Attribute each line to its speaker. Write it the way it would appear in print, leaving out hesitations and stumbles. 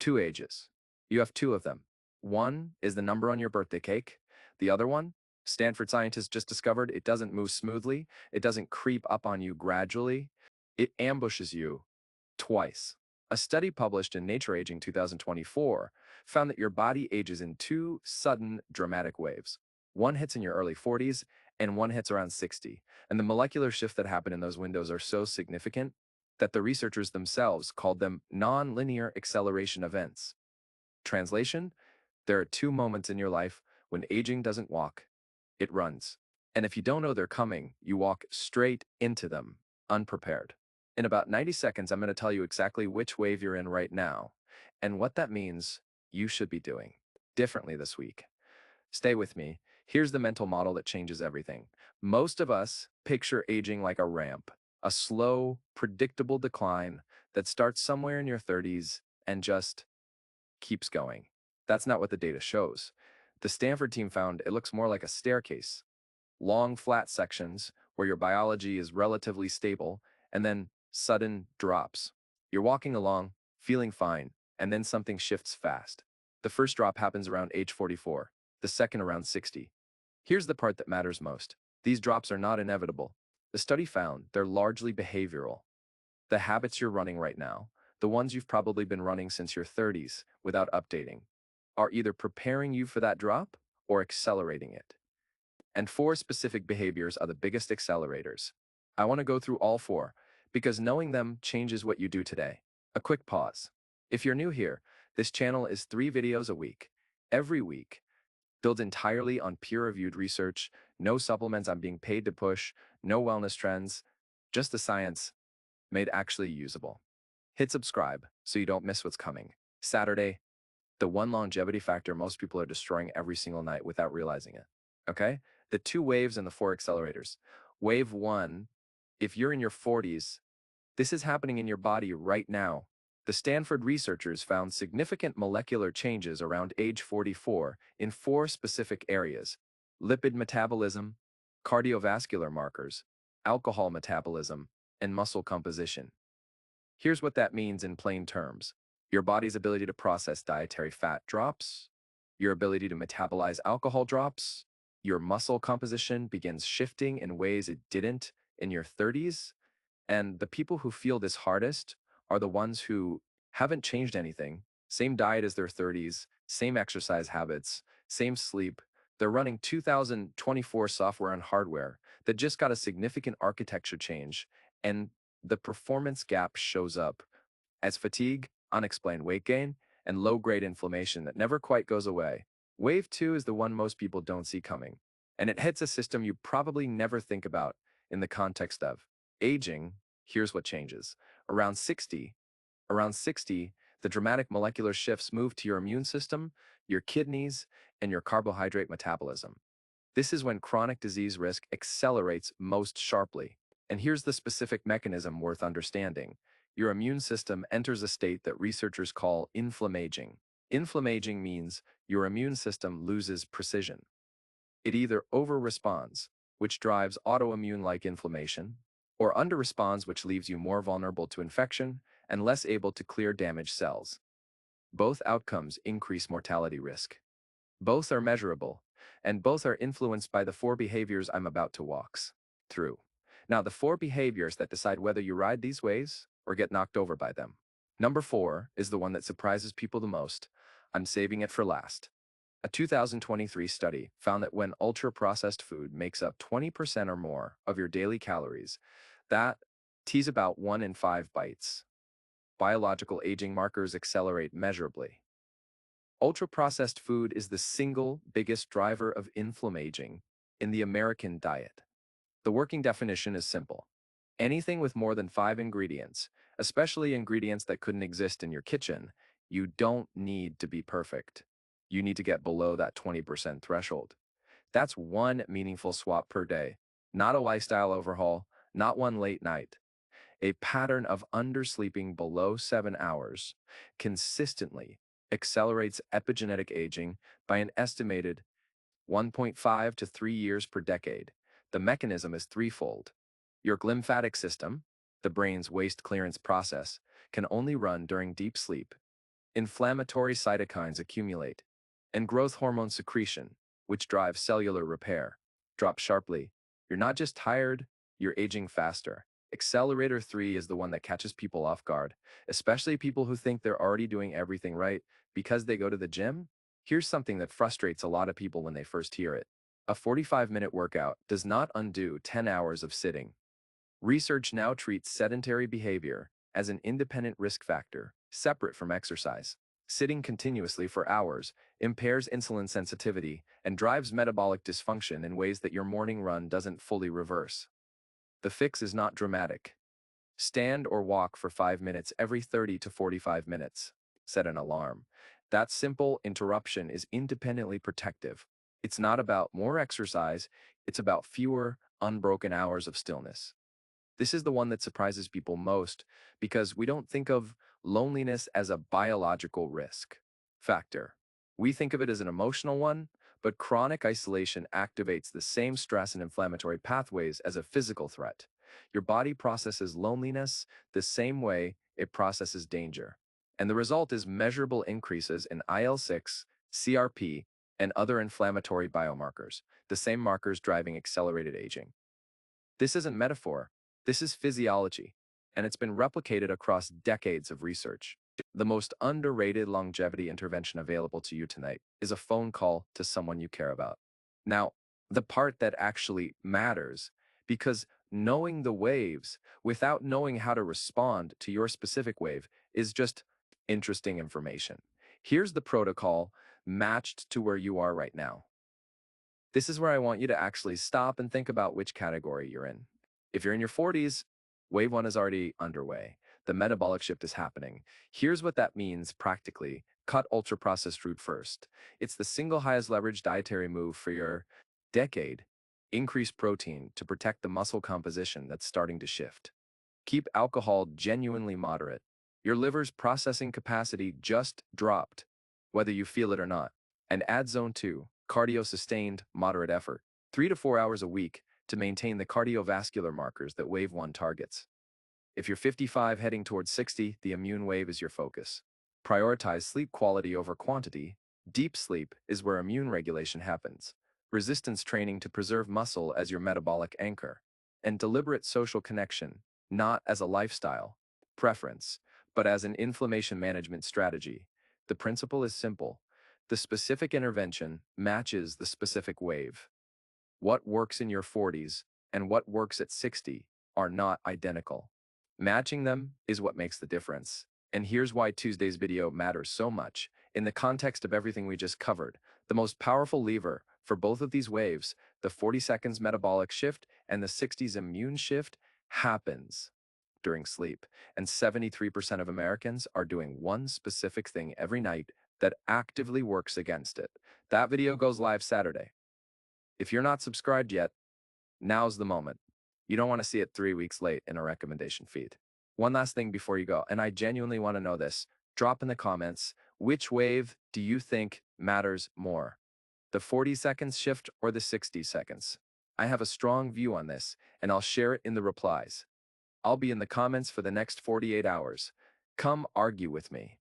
Speaker 1: Two ages. You have two of them. One is the number on your birthday cake. The other one, Stanford scientists just discovered it doesn't move smoothly. It doesn't creep up on you gradually. It ambushes you twice. A study published in Nature Aging 2024 found that your body ages in two sudden, dramatic waves. One hits in your early 40s and one hits around 60. And the molecular shift that happened in those windows are so significant that the researchers themselves called them non-linear acceleration events. Translation: there are two moments in your life when aging doesn't walk, it runs. And if you don't know they're coming, you walk straight into them, unprepared. In about 90 seconds, I'm going to tell you exactly which wave you're in right now and what that means you should be doing differently this week. Stay with me. Here's the mental model that changes everything. Most of us picture aging like a ramp, a slow, predictable decline that starts somewhere in your 30s and just keeps going. That's not what the data shows. The Stanford team found it looks more like a staircase. Long, flat sections where your biology is relatively stable, and then sudden drops. You're walking along, feeling fine, and then something shifts fast. The first drop happens around age 44, the second around 60. Here's the part that matters most. These drops are not inevitable. The study found they're largely behavioral. The habits you're running right now, the ones you've probably been running since your 30s without updating, are either preparing you for that drop or accelerating it. And four specific behaviors are the biggest accelerators. I want to go through all four because knowing them changes what you do today. A quick pause. If you're new here, this channel is 3 videos a week, every week, built entirely on peer-reviewed research, no supplements I'm being paid to push, no wellness trends, just the science made actually usable. Hit subscribe so you don't miss what's coming. Saturday, the one longevity factor most people are destroying every single night without realizing it. Okay? The 2 waves and the 4 accelerators. Wave 1, if you're in your 40s, this is happening in your body right now. The Stanford researchers found significant molecular changes around age 44 in 4 specific areas: lipid metabolism, cardiovascular markers, alcohol metabolism, and muscle composition. Here's what that means in plain terms. Your body's ability to process dietary fat drops, your ability to metabolize alcohol drops, your muscle composition begins shifting in ways it didn't in your 30s, and the people who feel this hardest are the ones who haven't changed anything. Same diet as their 30s, same exercise habits, same sleep. They're running 2024 software and hardware that just got a significant architecture change, and the performance gap shows up as fatigue, unexplained weight gain, and low-grade inflammation that never quite goes away. Wave 2 is the one most people don't see coming, and it hits a system you probably never think about in the context of aging. Here's what changes. Around 60, the dramatic molecular shifts move to your immune system, your kidneys, and your carbohydrate metabolism. This is when chronic disease risk accelerates most sharply. And here's the specific mechanism worth understanding. Your immune system enters a state that researchers call inflammaging. Inflammaging means your immune system loses precision. It either over-responds, which drives autoimmune-like inflammation, or under-responds, which leaves you more vulnerable to infection and less able to clear damaged cells. Both outcomes increase mortality risk. Both are measurable, and both are influenced by the 4 behaviors I'm about to walk through. Now, the 4 behaviors that decide whether you ride these waves or get knocked over by them. Number 4 is the one that surprises people the most. I'm saving it for last. A 2023 study found that when ultra-processed food makes up 20% or more of your daily calories, that is about 1 in 5 bites. Biological aging markers accelerate measurably. Ultra-processed food is the single biggest driver of inflammaging in the American diet. The working definition is simple. Anything with more than 5 ingredients, especially ingredients that couldn't exist in your kitchen, you don't need to be perfect. You need to get below that 20% threshold. That's 1 meaningful swap per day, not a lifestyle overhaul, not 1 late night. A pattern of undersleeping below 7 hours consistently accelerates epigenetic aging by an estimated 1.5 to 3 years per decade. The mechanism is threefold. Your lymphatic system, the brain's waste clearance process, can only run during deep sleep. Inflammatory cytokines accumulate, and growth hormone secretion, which drives cellular repair, drops sharply. You're not just tired, you're aging faster. Accelerator 3 is the one that catches people off guard, especially people who think they're already doing everything right because they go to the gym. Here's something that frustrates a lot of people when they first hear it. A 45-minute workout does not undo 10 hours of sitting. Research now treats sedentary behavior as an independent risk factor, separate from exercise. Sitting continuously for hours impairs insulin sensitivity and drives metabolic dysfunction in ways that your morning run doesn't fully reverse. The fix is not dramatic. Stand or walk for 5 minutes every 30 to 45 minutes. Set an alarm. That simple interruption is independently protective. It's not about more exercise, it's about fewer, unbroken hours of stillness. This is the one that surprises people most because we don't think of loneliness as a biological risk factor. We think of it as an emotional one, but chronic isolation activates the same stress and inflammatory pathways as a physical threat. Your body processes loneliness the same way it processes danger. And the result is measurable increases in IL-6, CRP, and other inflammatory biomarkers, the same markers driving accelerated aging. This isn't metaphor. This is physiology, and it's been replicated across decades of research. The most underrated longevity intervention available to you tonight is a phone call to someone you care about. Now, the part that actually matters, because knowing the waves without knowing how to respond to your specific wave is just interesting information. Here's the protocol matched to where you are right now. This is where I want you to actually stop and think about which category you're in. If you're in your 40s, wave 1 is already underway. The metabolic shift is happening. Here's what that means practically. Cut ultra-processed food first. It's the single highest leveraged dietary move for your decade. Increase protein to protect the muscle composition that's starting to shift. Keep alcohol genuinely moderate. Your liver's processing capacity just dropped, whether you feel it or not. And add zone 2, cardio-sustained, moderate effort. 3 to 4 hours a week to maintain the cardiovascular markers that wave 1 targets. If you're 55 heading towards 60, the immune wave is your focus. Prioritize sleep quality over quantity. Deep sleep is where immune regulation happens. Resistance training to preserve muscle as your metabolic anchor. And deliberate social connection, not as a lifestyle preference, but as an inflammation management strategy. The principle is simple. The specific intervention matches the specific wave. What works in your 40s and what works at 60 are not identical. Matching them is what makes the difference. And here's why Tuesday's video matters so much. In the context of everything we just covered, the most powerful lever for both of these waves, the 40 seconds metabolic shift and the 60s immune shift, happens during sleep. And 73% of Americans are doing one specific thing every night that actively works against it. That video goes live Saturday. If you're not subscribed yet, now's the moment. You don't want to see it 3 weeks late in a recommendation feed. One last thing before you go, and I genuinely want to know this. Drop in the comments, which wave do you think matters more? The 40 seconds shift or the 60 seconds? I have a strong view on this, and I'll share it in the replies. I'll be in the comments for the next 48 hours. Come argue with me.